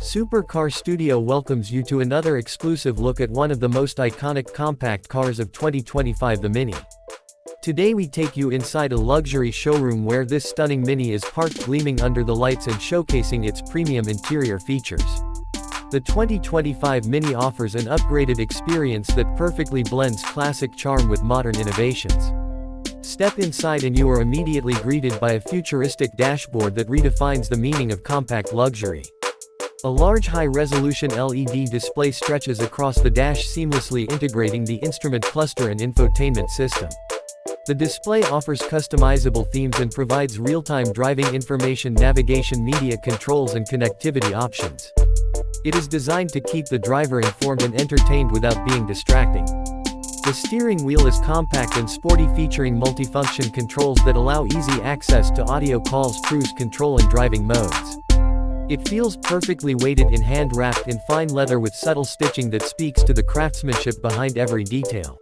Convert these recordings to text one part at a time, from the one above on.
Supercar Studio welcomes you to another exclusive look at one of the most iconic compact cars of 2025, the Mini. Today we take you inside a luxury showroom where this stunning Mini is parked gleaming under the lights and showcasing its premium interior features. The 2025 Mini offers an upgraded experience that perfectly blends classic charm with modern innovations. Step inside and you are immediately greeted by a futuristic dashboard that redefines the meaning of compact luxury. A large high-resolution LED display stretches across the dash, seamlessly integrating the instrument cluster and infotainment system. The display offers customizable themes and provides real-time driving information, navigation, media controls and connectivity options. It is designed to keep the driver informed and entertained without being distracting. The steering wheel is compact and sporty, featuring multifunction controls that allow easy access to audio calls, cruise control and driving modes. It feels perfectly weighted and hand-wrapped in fine leather with subtle stitching that speaks to the craftsmanship behind every detail.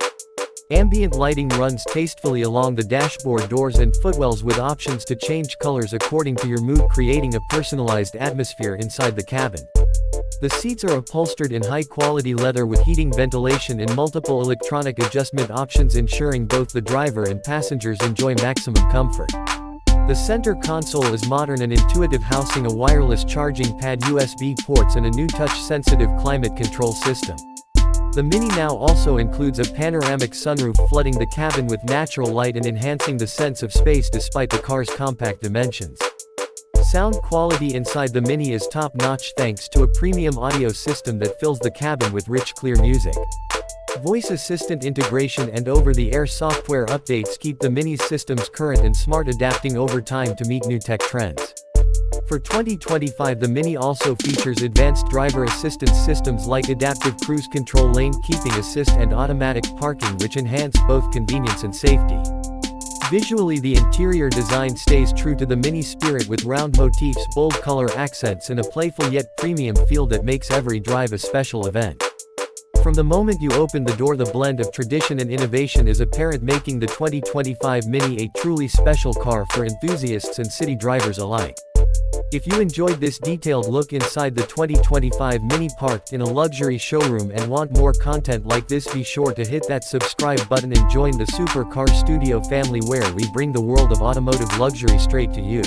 Ambient lighting runs tastefully along the dashboard doors and footwells with options to change colors according to your mood, creating a personalized atmosphere inside the cabin. The seats are upholstered in high-quality leather with heating, ventilation and multiple electronic adjustment options, ensuring both the driver and passengers enjoy maximum comfort. The center console is modern and intuitive, housing a wireless charging pad, USB ports and a new touch-sensitive climate control system. The Mini now also includes a panoramic sunroof, flooding the cabin with natural light and enhancing the sense of space despite the car's compact dimensions. Sound quality inside the Mini is top-notch thanks to a premium audio system that fills the cabin with rich, clear music. Voice assistant integration and over-the-air software updates keep the Mini's systems current and smart, adapting over time to meet new tech trends. For 2025, the Mini also features advanced driver assistance systems like adaptive cruise control, lane keeping assist and automatic parking, which enhance both convenience and safety. Visually, the interior design stays true to the Mini spirit with round motifs, bold color accents and a playful yet premium feel that makes every drive a special event. From the moment you open the door, the blend of tradition and innovation is apparent, making the 2025 Mini a truly special car for enthusiasts and city drivers alike. If you enjoyed this detailed look inside the 2025 Mini parked in a luxury showroom and want more content like this, be sure to hit that subscribe button and join the Supercar Studio family, where we bring the world of automotive luxury straight to you.